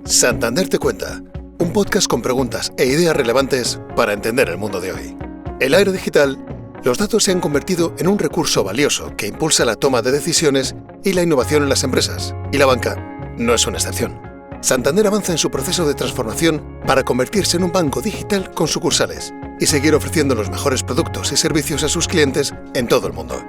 Santander te cuenta, un podcast con preguntas e ideas relevantes para entender el mundo de hoy. En la era digital, los datos se han convertido en un recurso valioso que impulsa la toma de decisiones y la innovación en las empresas, y la banca no es una excepción. Santander avanza en su proceso de transformación para convertirse en un banco digital con sucursales y seguir ofreciendo los mejores productos y servicios a sus clientes en todo el mundo.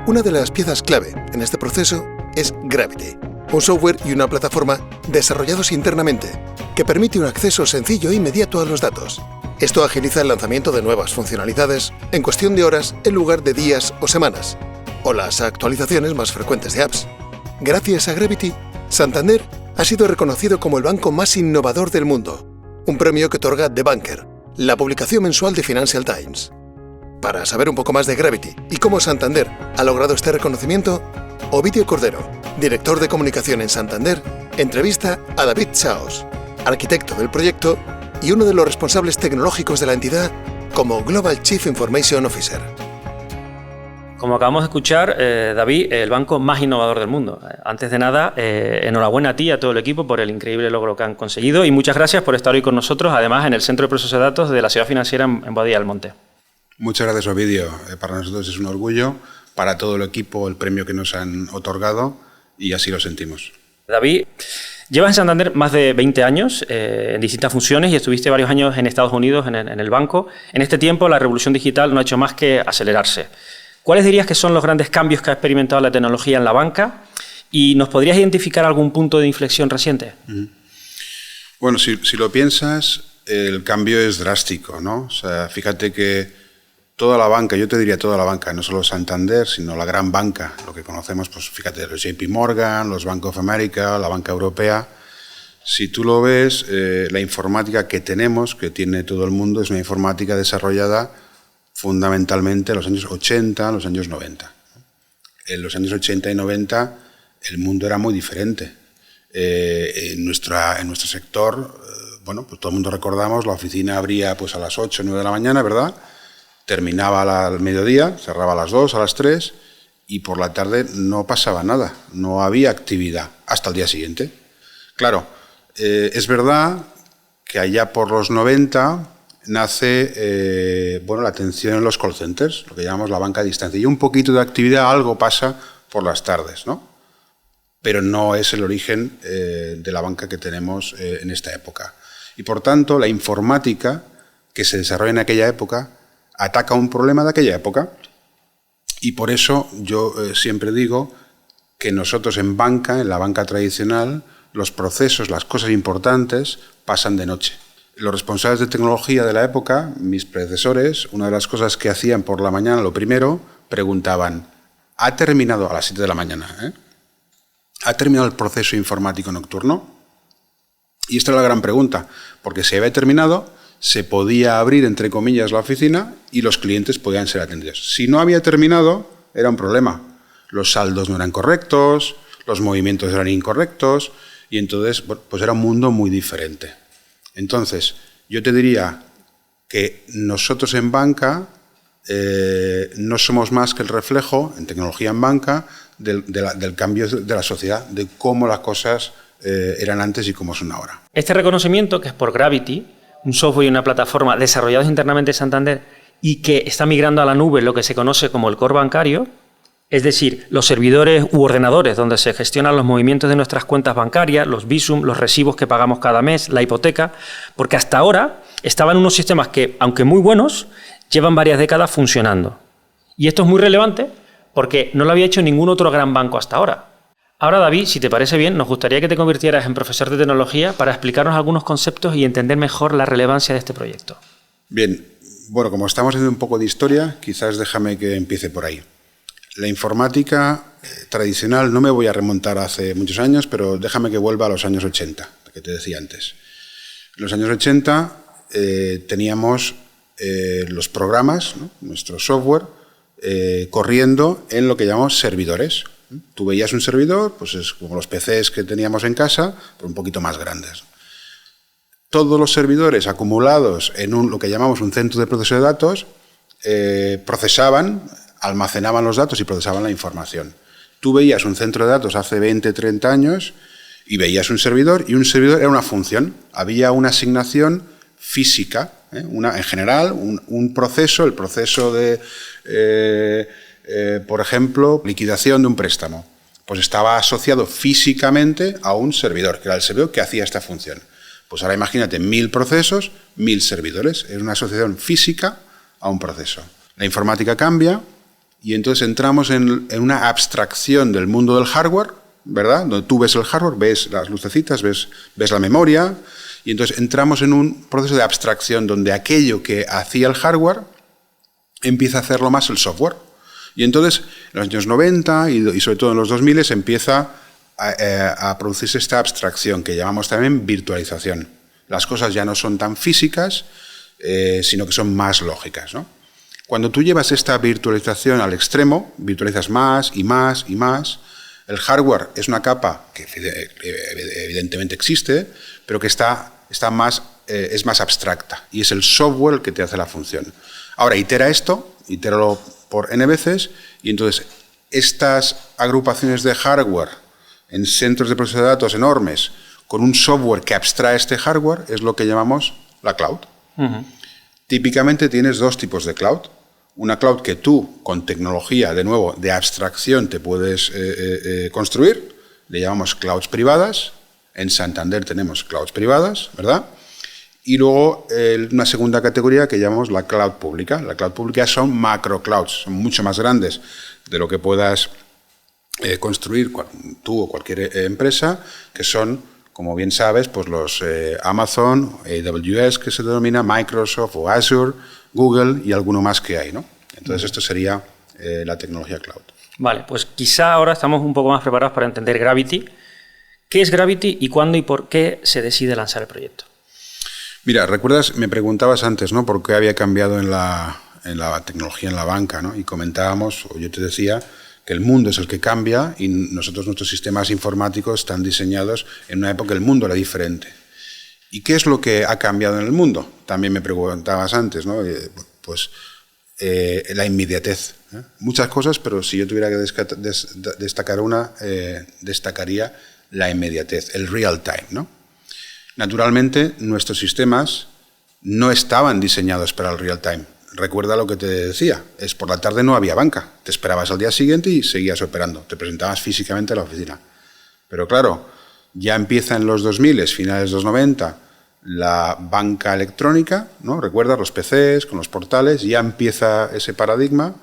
Una de las piezas clave en este proceso es Gravity, un software y una plataforma desarrollados internamente que permite un acceso sencillo e inmediato a los datos. Esto agiliza el lanzamiento de nuevas funcionalidades en cuestión de horas en lugar de días o semanas, o las actualizaciones más frecuentes de apps. Gracias a Gravity, Santander ha sido reconocido como el banco más innovador del mundo, un premio que otorga The Banker, la publicación mensual de Financial Times. Para saber un poco más de Gravity y cómo Santander ha logrado este reconocimiento, Ovidio Cordero, director de comunicación en Santander, entrevista a David Chaos, arquitecto del proyecto y uno de los responsables tecnológicos de la entidad como Global Chief Information Officer. Como acabamos de escuchar, David, el banco más innovador del mundo. Antes de nada, enhorabuena a ti y a todo el equipo por el increíble logro que han conseguido y muchas gracias por estar hoy con nosotros, además en el Centro de Proceso de Datos de la Ciudad Financiera en Boadilla del Monte. Muchas gracias, Ovidio. Para nosotros es un orgullo, para todo el equipo el premio que nos han otorgado y así lo sentimos. David, llevas en Santander más de 20 años en distintas funciones y estuviste varios años en Estados Unidos en el banco. En este tiempo la revolución digital no ha hecho más que acelerarse. ¿Cuáles dirías que son los grandes cambios que ha experimentado la tecnología en la banca? ¿Y nos podrías identificar algún punto de inflexión reciente? Bueno, si lo piensas, el cambio es drástico, ¿no? O sea, fíjate que toda la banca, yo te diría toda la banca, no solo Santander, sino la gran banca, lo que conocemos, pues fíjate, los JP Morgan, los Bank of America, la banca europea. Si tú lo ves, la informática que tenemos, que tiene todo el mundo, es una informática desarrollada fundamentalmente en los años 80, los años 90. En los años 80 y 90 el mundo era muy diferente. En nuestro sector, bueno, pues todo el mundo recordamos, la oficina abría pues a las 8 o 9 de la mañana, ¿verdad? Terminaba al mediodía, cerraba a las 2, a las 3 y por la tarde no pasaba nada, no había actividad hasta el día siguiente. Claro, es verdad que allá por los 90 nace la atención en los call centers, lo que llamamos la banca a distancia, y un poquito de actividad, algo pasa por las tardes, ¿no? Pero no es el origen de la banca que tenemos en esta época. Y por tanto, la informática que se desarrolla en aquella época ataca un problema de aquella época y por eso yo siempre digo que nosotros en la banca tradicional, los procesos, las cosas importantes pasan de noche. Los responsables de tecnología de la época, mis predecesores, una de las cosas que hacían por la mañana, lo primero, preguntaban, ¿ha terminado a las 7 de la mañana? ¿Ha terminado el proceso informático nocturno? Y esta era la gran pregunta, porque si había terminado, se podía abrir, entre comillas, la oficina y los clientes podían ser atendidos. Si no había terminado, era un problema. Los saldos no eran correctos, los movimientos eran incorrectos y entonces pues era un mundo muy diferente. Entonces, yo te diría que nosotros en banca no somos más que el reflejo, en tecnología en banca, del cambio de la sociedad, de cómo las cosas eran antes y cómo son ahora. Este reconocimiento, que es por Gravity, un software y una plataforma desarrollados internamente en Santander y que está migrando a la nube, lo que se conoce como el core bancario, es decir, los servidores u ordenadores donde se gestionan los movimientos de nuestras cuentas bancarias, los Bizum, los recibos que pagamos cada mes, la hipoteca, porque hasta ahora estaban unos sistemas que, aunque muy buenos, llevan varias décadas funcionando. Y esto es muy relevante porque no lo había hecho ningún otro gran banco hasta ahora. Ahora, David, si te parece bien, nos gustaría que te convirtieras en profesor de tecnología para explicarnos algunos conceptos y entender mejor la relevancia de este proyecto. Bien, bueno, como estamos haciendo un poco de historia, quizás déjame que empiece por ahí. La informática tradicional, no me voy a remontar hace muchos años, pero déjame que vuelva a los años 80, que te decía antes. En los años 80 teníamos los programas, ¿no? Nuestro software, corriendo en lo que llamamos servidores. Tú veías un servidor, pues es como los PCs que teníamos en casa, pero un poquito más grandes. Todos los servidores acumulados en lo que llamamos un centro de proceso de datos procesaban, almacenaban los datos y procesaban la información. Tú veías un centro de datos hace 20, 30 años Y veías un servidor, y un servidor era una función. Había una asignación física, en general, un proceso, el proceso de, por ejemplo, liquidación de un préstamo. Pues estaba asociado físicamente a un servidor, que era el servidor que hacía esta función. Pues ahora imagínate, 1000 procesos, 1000 servidores. Es una asociación física a un proceso. La informática cambia y entonces entramos en una abstracción del mundo del hardware, ¿verdad? Donde tú ves el hardware, ves las lucecitas, ves la memoria, y entonces entramos en un proceso de abstracción donde aquello que hacía el hardware empieza a hacerlo más el software. Y entonces, en los años 90 y sobre todo en los 2000 empieza a producirse esta abstracción que llamamos también virtualización. Las cosas ya no son tan físicas, sino que son más lógicas, ¿no? Cuando tú llevas esta virtualización al extremo, virtualizas más y más y más. El hardware es una capa que evidentemente existe, pero que es más abstracta, y es el software el que te hace la función. Ahora, itéralo por n veces, y entonces estas agrupaciones de hardware en centros de proceso de datos enormes, con un software que abstrae este hardware, es lo que llamamos la cloud. Uh-huh. Típicamente tienes dos tipos de cloud. Una cloud que tú, con tecnología, de nuevo, de abstracción, te puedes construir. Le llamamos clouds privadas. En Santander tenemos clouds privadas, ¿verdad? Y luego una segunda categoría que llamamos la cloud pública. La cloud pública son macro clouds, son mucho más grandes de lo que puedas construir tú o cualquier empresa, que son, como bien sabes, pues los Amazon, AWS, que se denomina, Microsoft o Azure, Google y alguno más que hay, ¿no? Entonces esto sería la tecnología cloud. Vale, pues quizá ahora estamos un poco más preparados para entender Gravity. ¿Qué es Gravity y cuándo y por qué se decide lanzar el proyecto? Mira, ¿recuerdas? Me preguntabas antes, ¿no?, por qué había cambiado en la tecnología en la banca, ¿no? Y comentábamos, o yo te decía, que el mundo es el que cambia y nuestros sistemas informáticos están diseñados en una época que el mundo era diferente. ¿Y qué es lo que ha cambiado en el mundo? También me preguntabas antes, ¿no? Pues la inmediatez. Muchas cosas, pero si yo tuviera que destacar una, destacaría la inmediatez, el real time, ¿no? Naturalmente, nuestros sistemas no estaban diseñados para el real time. Recuerda lo que te decía, por la tarde no había banca, te esperabas al día siguiente y seguías operando, te presentabas físicamente a la oficina. Pero claro, ya empieza en los 2000, finales de los 90, la banca electrónica, ¿no? Recuerda, los PCs, con los portales, ya empieza ese paradigma,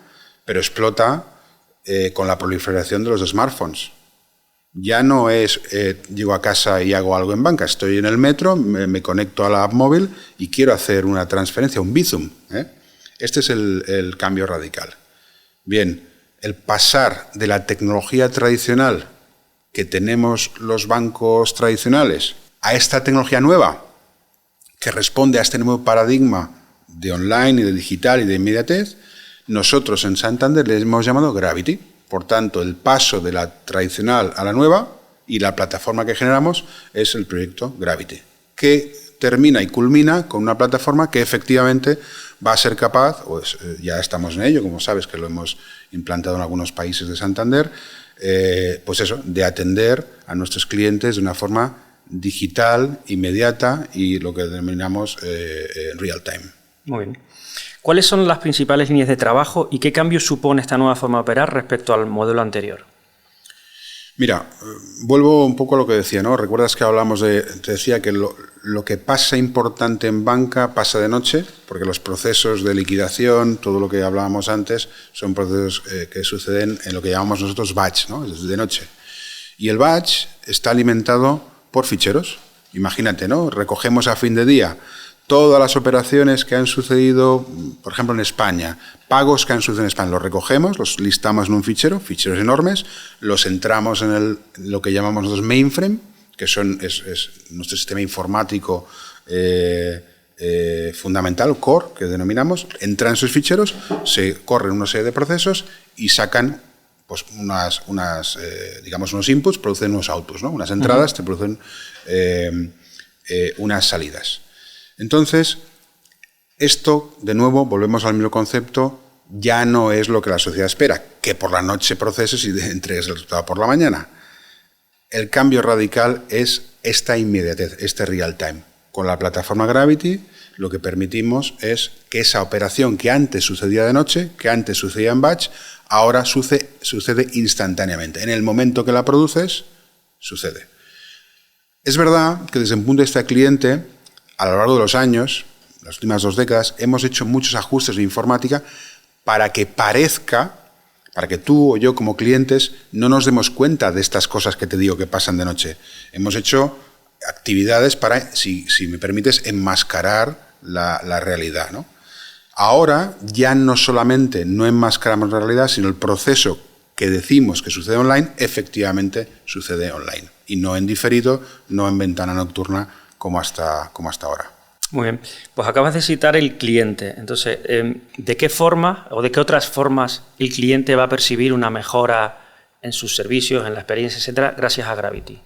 pero explota con la proliferación de los smartphones. Ya no es llego a casa y hago algo en banca, estoy en el metro, me conecto a la app móvil y quiero hacer una transferencia, un Bizum, ¿eh? Este es el cambio radical. Bien, el pasar de la tecnología tradicional que tenemos los bancos tradicionales a esta tecnología nueva que responde a este nuevo paradigma de online y de digital y de inmediatez, nosotros en Santander le hemos llamado Gravity. Por tanto, el paso de la tradicional a la nueva y la plataforma que generamos es el proyecto Gravity, que termina y culmina con una plataforma que efectivamente va a ser capaz, ya estamos en ello, como sabes que lo hemos implantado en algunos países de Santander, pues eso, de atender a nuestros clientes de una forma digital, inmediata y lo que denominamos real time. Muy bien. ¿Cuáles son las principales líneas de trabajo y qué cambios supone esta nueva forma de operar respecto al modelo anterior? Mira, vuelvo un poco a lo que decía, ¿no? Recuerdas que hablamos te decía que lo que pasa importante en banca pasa de noche, porque los procesos de liquidación, todo lo que hablábamos antes, son procesos que suceden en lo que llamamos nosotros batch, ¿no? Es de noche. Y el batch está alimentado por ficheros. Imagínate, ¿no? Recogemos a fin de día todas las operaciones que han sucedido, por ejemplo, en España, pagos que han sucedido en España, los recogemos, los listamos en un fichero, ficheros enormes, los entramos en lo que llamamos nosotros mainframe, que es nuestro sistema informático fundamental, core, que denominamos, entran en sus ficheros, se corren una serie de procesos y sacan pues unos inputs, producen unos outputs, ¿no? Unas entradas te producen unas salidas. Entonces, esto, de nuevo, volvemos al mismo concepto, ya no es lo que la sociedad espera, que por la noche proceses y entregues el resultado por la mañana. El cambio radical es esta inmediatez, este real time. Con la plataforma Gravity lo que permitimos es que esa operación que antes sucedía de noche, que antes sucedía en batch, ahora sucede instantáneamente. En el momento que la produces, sucede. Es verdad que desde un punto de vista del cliente, a lo largo de los años, las últimas 2 décadas, hemos hecho muchos ajustes de informática para que parezca, para que tú o yo como clientes no nos demos cuenta de estas cosas que te digo que pasan de noche. Hemos hecho actividades para, si me permites, enmascarar la realidad, ¿no? Ahora ya no solamente no enmascaramos la realidad, sino el proceso que decimos que sucede online, efectivamente sucede online. Y no en diferido, no en ventana nocturna como hasta ahora. Muy bien. Pues acabas de citar el cliente. Entonces, ¿de qué forma o de qué otras formas el cliente va a percibir una mejora en sus servicios, en la experiencia, etcétera, gracias a Gravity?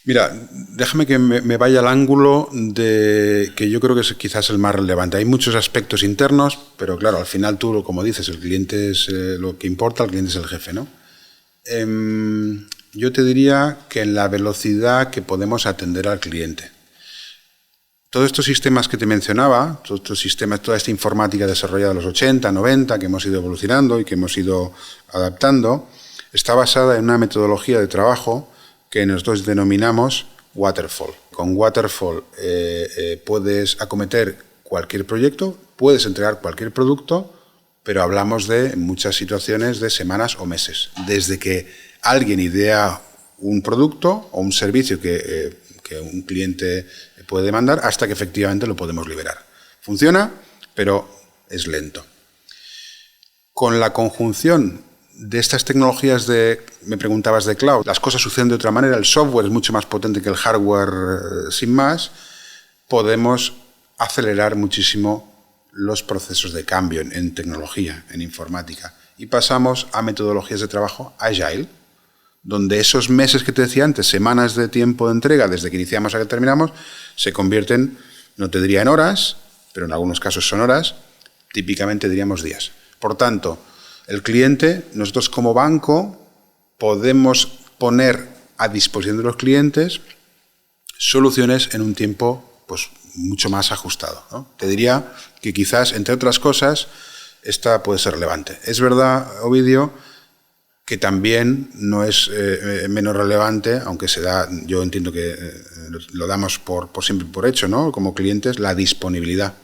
Mira, déjame que me vaya al ángulo de que yo creo que es quizás el más relevante. Hay muchos aspectos internos, pero claro, al final tú, como dices, el cliente es lo que importa, el cliente es el jefe, ¿no? Yo te diría que en la velocidad que podemos atender al cliente. Todos estos sistemas que te mencionaba, todos estos sistemas, toda esta informática desarrollada en los 80, 90, que hemos ido evolucionando y que hemos ido adaptando, está basada en una metodología de trabajo que nosotros denominamos Waterfall. Con Waterfall puedes acometer cualquier proyecto, puedes entregar cualquier producto, pero hablamos de muchas situaciones de semanas o meses. Desde que alguien idea un producto o un servicio que un cliente puede demandar hasta que efectivamente lo podemos liberar. Funciona, pero es lento. Con la conjunción de estas tecnologías me preguntabas de cloud, las cosas suceden de otra manera, el software es mucho más potente que el hardware sin más, podemos acelerar muchísimo los procesos de cambio en tecnología, en informática. Y pasamos a metodologías de trabajo agile, donde esos meses que te decía antes, semanas de tiempo de entrega, desde que iniciamos a que terminamos, se convierten, no te diría en horas, pero en algunos casos son horas, típicamente diríamos días. Por tanto, el cliente, nosotros como banco, podemos poner a disposición de los clientes soluciones en un tiempo pues, mucho más ajustado, ¿no? Te diría que quizás, entre otras cosas, esta puede ser relevante. Es verdad, Ovidio, que también no es menos relevante, aunque se da, yo entiendo que lo damos siempre por hecho, ¿no? Como clientes, la disponibilidad.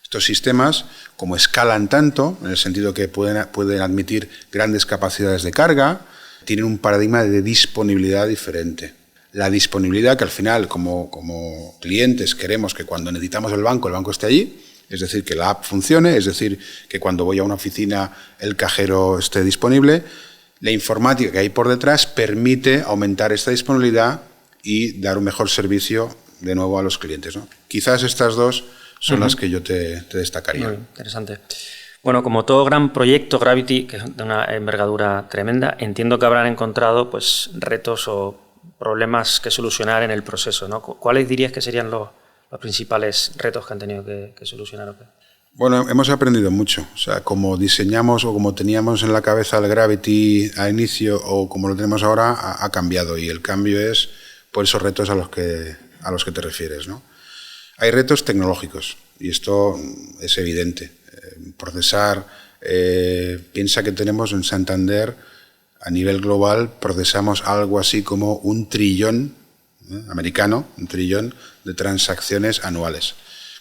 Estos sistemas, como escalan tanto, en el sentido que pueden admitir grandes capacidades de carga, tienen un paradigma de disponibilidad diferente. La disponibilidad que al final, como clientes, queremos que cuando necesitamos el banco esté allí, es decir, que la app funcione, es decir, que cuando voy a una oficina el cajero esté disponible. La informática que hay por detrás permite aumentar esta disponibilidad y dar un mejor servicio de nuevo a los clientes, ¿no? Quizás estas dos son las que yo te destacaría. Muy interesante. Bueno, como todo gran proyecto, Gravity, que es de una envergadura tremenda, entiendo que habrán encontrado pues, retos o problemas que solucionar en el proceso, ¿no? ¿Cuáles dirías que serían los principales retos que han tenido que solucionar? Bueno, hemos aprendido mucho. O sea, como diseñamos o como teníamos en la cabeza el Gravity a inicio o como lo tenemos ahora, ha cambiado. Y el cambio es por esos retos a los que te refieres, ¿no? Hay retos tecnológicos y esto es evidente. Procesar, piensa que tenemos en Santander, a nivel global, procesamos algo así como 1 trillón americano, 1 trillón de transacciones anuales.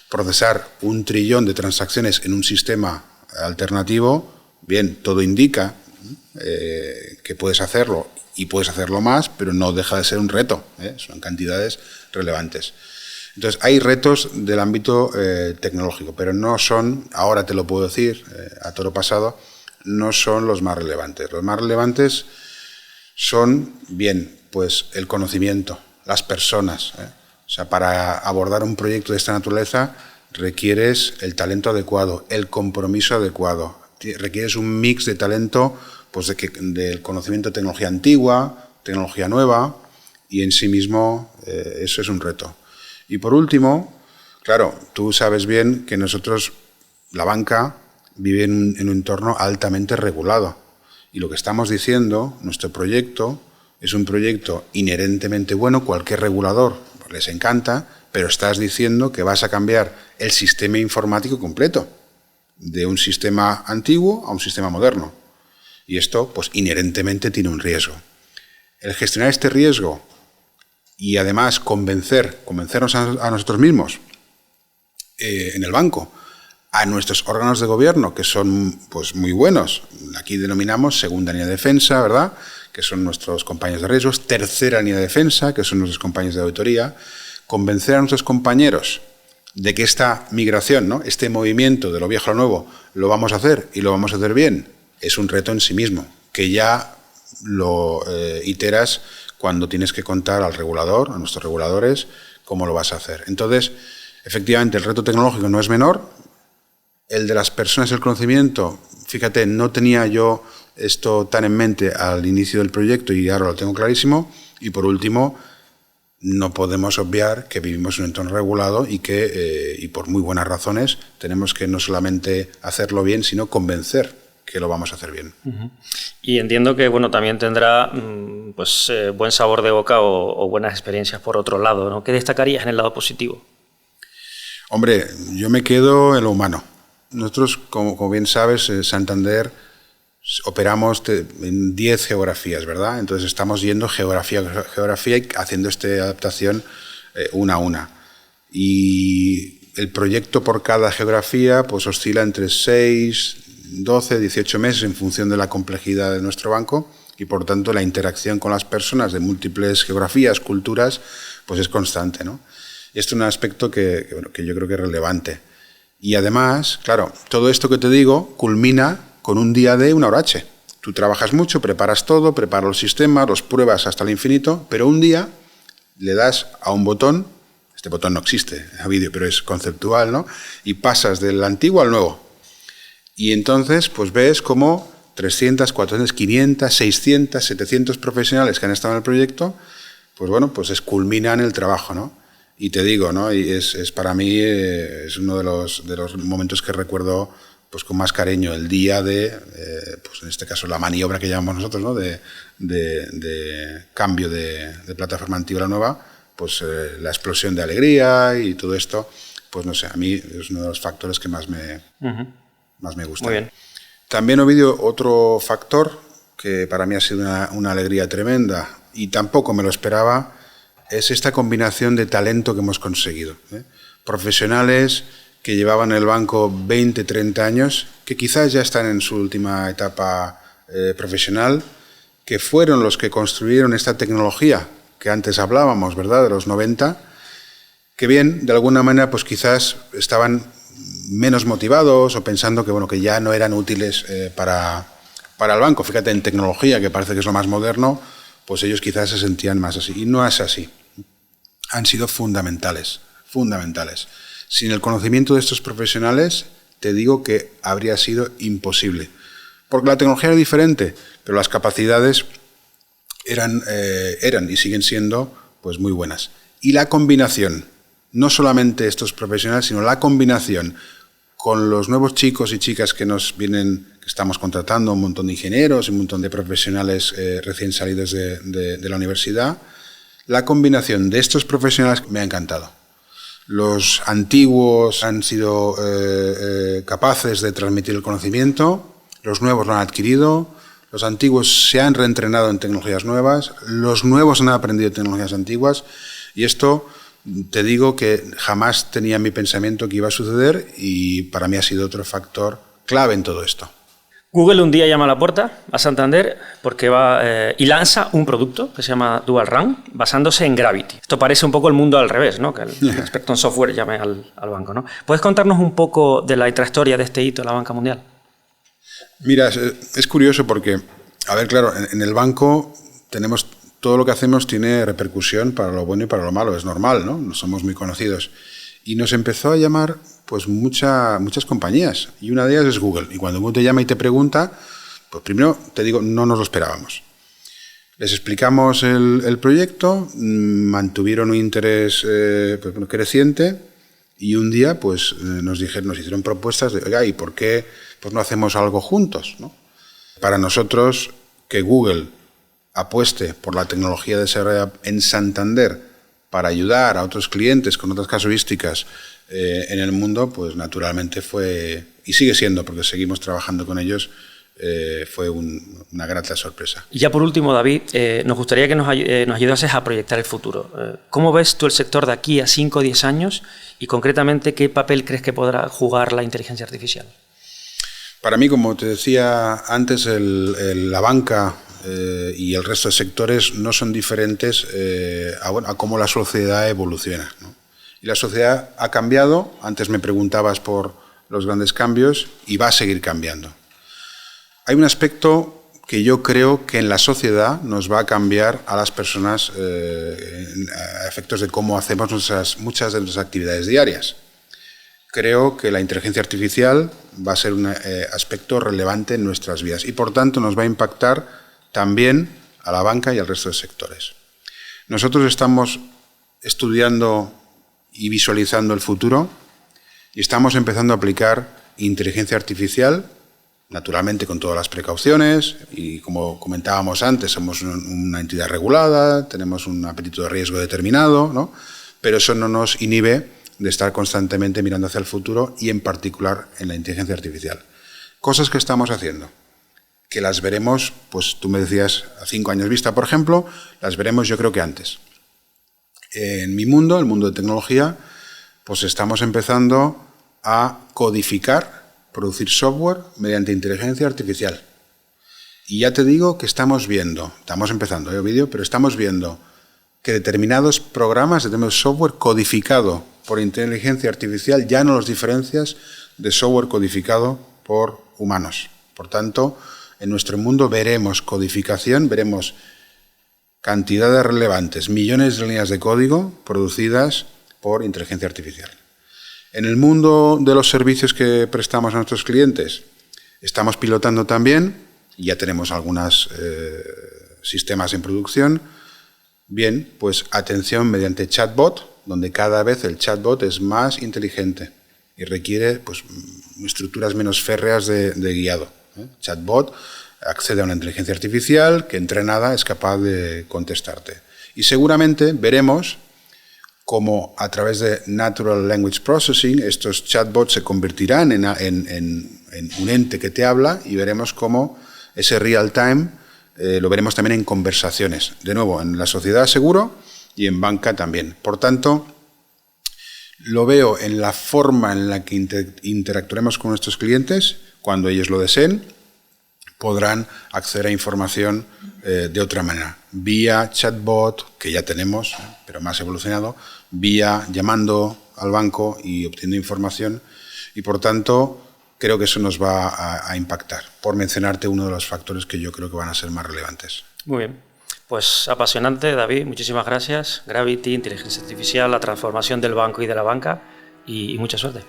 Procesar 1 trillón de transacciones en un sistema alternativo, bien, todo indica que puedes hacerlo y puedes hacerlo más, pero no deja de ser un reto, son cantidades relevantes. Entonces, hay retos del ámbito tecnológico, pero no son, ahora te lo puedo decir, a toro pasado, no son los más relevantes. Los más relevantes son, bien, pues el conocimiento, las personas. O sea, para abordar un proyecto de esta naturaleza requieres el talento adecuado, el compromiso adecuado. Requieres un mix de talento, pues del conocimiento de tecnología antigua, tecnología nueva, y en sí mismo eso es un reto. Y por último, claro, tú sabes bien que nosotros, la banca, vive en un entorno altamente regulado. Y lo que estamos diciendo, nuestro proyecto, Es un proyecto inherentemente bueno, cualquier regulador les encanta, pero estás diciendo que vas a cambiar el sistema informático completo, de un sistema antiguo a un sistema moderno. Y esto, pues, inherentemente tiene un riesgo. El gestionar este riesgo y además convencernos a nosotros mismos en el banco, a nuestros órganos de gobierno, que son, pues, muy buenos. Aquí denominamos segunda línea de defensa, ¿verdad?, que son nuestros compañeros de riesgos, tercera línea de defensa, que son nuestros compañeros de auditoría. Convencer a nuestros compañeros de que esta migración, ¿no?, este movimiento de lo viejo a lo nuevo, lo vamos a hacer y lo vamos a hacer bien, es un reto en sí mismo, que ya lo iteras cuando tienes que contar al regulador, a nuestros reguladores, cómo lo vas a hacer. Entonces, efectivamente, el reto tecnológico no es menor. El de las personas y el conocimiento, fíjate, no tenía yo esto tan en mente al inicio del proyecto y ahora lo tengo clarísimo. Y por último, no podemos obviar que vivimos en un entorno regulado y que, y por muy buenas razones, tenemos que no solamente hacerlo bien, sino convencer que lo vamos a hacer bien. Uh-huh. Y entiendo que, bueno, también tendrá pues, buen sabor de boca o buenas experiencias por otro lado, ¿no? ¿Qué destacarías en el lado positivo? Hombre, yo me quedo en lo humano. Nosotros, como bien sabes, Santander operamos en 10 geografías, ¿verdad? Entonces estamos yendo geografía a geografía y haciendo esta adaptación una a una. Y el proyecto por cada geografía pues oscila entre 6, 12, 18 meses en función de la complejidad de nuestro banco y por tanto la interacción con las personas de múltiples geografías, culturas, pues es constante, ¿no? Y esto es un aspecto que yo creo que es relevante. Y además, claro, todo esto que te digo culmina con un día de una hora H. Tú trabajas mucho, preparas todo, preparas los sistemas, los pruebas hasta el infinito, pero un día le das a un botón, este botón no existe a vídeo, pero es conceptual, ¿no? Y pasas del antiguo al nuevo. Y entonces, pues ves cómo 300, 400, 500, 600, 700 profesionales que han estado en el proyecto, pues bueno, pues culminan el trabajo, ¿no? Y te digo, ¿no? Y es para mí es uno de los momentos que recuerdo pues con más cariño, el día de, pues en este caso la maniobra que llamamos nosotros, ¿no? de cambio de plataforma antigua a la nueva, pues la explosión de alegría y todo esto, pues no sé, a mí es uno de los factores que más me gusta. Muy bien. También ha habido otro factor que para mí ha sido una alegría tremenda y tampoco me lo esperaba, es esta combinación de talento que hemos conseguido. Profesionales que llevaban el banco 20, 30 años, que quizás ya están en su última etapa profesional, que fueron los que construyeron esta tecnología que antes hablábamos, ¿verdad?, de los 90, que bien, de alguna manera, pues quizás estaban menos motivados o pensando que, bueno, que ya no eran útiles para el banco. Fíjate, en tecnología, que parece que es lo más moderno, pues ellos quizás se sentían más así. Y no es así. Han sido fundamentales. Sin el conocimiento de estos profesionales, te digo que habría sido imposible. Porque la tecnología era diferente, pero las capacidades eran y siguen siendo pues muy buenas. Y la combinación, no solamente estos profesionales, sino la combinación con los nuevos chicos y chicas que nos vienen, que estamos contratando, un montón de ingenieros, un montón de profesionales recién salidos de la universidad, la combinación de estos profesionales me ha encantado. Los antiguos han sido capaces de transmitir el conocimiento, los nuevos lo han adquirido, los antiguos se han reentrenado en tecnologías nuevas, los nuevos han aprendido tecnologías antiguas y esto te digo que jamás tenía en mi pensamiento que iba a suceder y para mí ha sido otro factor clave en todo esto. Google un día llama a la puerta a Santander porque va y lanza un producto que se llama Dual Run basándose en Gravity. Esto parece un poco el mundo al revés, ¿no? Que el experto en software llame al banco, ¿no? ¿Puedes contarnos un poco de la trayectoria de este hito en la banca mundial? Mira, es curioso porque, a ver, claro, en el banco tenemos todo lo que hacemos tiene repercusión para lo bueno y para lo malo, es normal, ¿no? No somos muy conocidos. Y nos empezó a llamar pues muchas compañías y una de ellas es Google. Y cuando Google te llama y te pregunta, pues primero te digo, no nos lo esperábamos. Les explicamos el proyecto, mantuvieron un interés pues, creciente y un día pues nos hicieron propuestas de, oiga, ¿y por qué pues, no hacemos algo juntos, ¿no? Para nosotros, que Google apueste por la tecnología desarrollada en Santander para ayudar a otros clientes con otras casuísticas en el mundo, pues naturalmente fue, y sigue siendo, porque seguimos trabajando con ellos, fue una grata sorpresa. Y ya por último, David, nos gustaría que nos ayudases a proyectar el futuro. ¿Cómo ves tú el sector de aquí a 5 o 10 años y concretamente qué papel crees que podrá jugar la inteligencia artificial? Para mí, como te decía antes, la banca y el resto de sectores no son diferentes a cómo la sociedad evoluciona, ¿no? Y la sociedad ha cambiado, antes me preguntabas por los grandes cambios, y va a seguir cambiando. Hay un aspecto que yo creo que en la sociedad nos va a cambiar a las personas a efectos de cómo hacemos muchas de nuestras actividades diarias. Creo que la inteligencia artificial va a ser un aspecto relevante en nuestras vidas y, por tanto, nos va a impactar también a la banca y al resto de sectores. Nosotros estamos estudiando y visualizando el futuro y estamos empezando a aplicar inteligencia artificial, naturalmente con todas las precauciones, y como comentábamos antes, somos una entidad regulada, tenemos un apetito de riesgo determinado, ¿no? Pero eso no nos inhibe de estar constantemente mirando hacia el futuro y en particular en la inteligencia artificial. Cosas que estamos haciendo, que las veremos, pues tú me decías, a 5 años vista, por ejemplo, las veremos yo creo que antes. En mi mundo, el mundo de tecnología, pues estamos empezando a codificar, producir software mediante inteligencia artificial. Y ya te digo que estamos empezando, vídeo, pero estamos viendo que determinados programas, determinados software codificado por inteligencia artificial ya no los diferencias de software codificado por humanos. Por tanto, en nuestro mundo veremos codificación, veremos cantidades relevantes, millones de líneas de código producidas por inteligencia artificial. En el mundo de los servicios que prestamos a nuestros clientes, estamos pilotando también, y ya tenemos algunos sistemas en producción. Bien, pues atención mediante chatbot, donde cada vez el chatbot es más inteligente y requiere pues, estructuras menos férreas de guiado. Chatbot accede a una inteligencia artificial que entrenada es capaz de contestarte. Y seguramente veremos cómo a través de Natural Language Processing estos chatbots se convertirán en un ente que te habla y veremos cómo ese real time lo veremos también en conversaciones. De nuevo, en la sociedad seguro y en banca también. Por tanto, lo veo en la forma en la que interactuaremos con nuestros clientes cuando ellos lo deseen. Podrán acceder a información de otra manera, vía chatbot, que ya tenemos, pero más evolucionado, vía llamando al banco y obteniendo información, y por tanto creo que eso nos va a impactar, por mencionarte uno de los factores que yo creo que van a ser más relevantes. Muy bien, pues apasionante, David, muchísimas gracias. Gravity, inteligencia artificial, la transformación del banco y de la banca, y mucha suerte.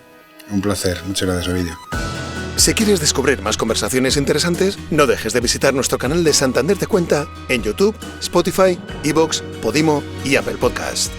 Un placer, muchas gracias, Ovidio. Si quieres descubrir más conversaciones interesantes, no dejes de visitar nuestro canal de Santander Te Cuenta en YouTube, Spotify, iVoox, Podimo y Apple Podcast.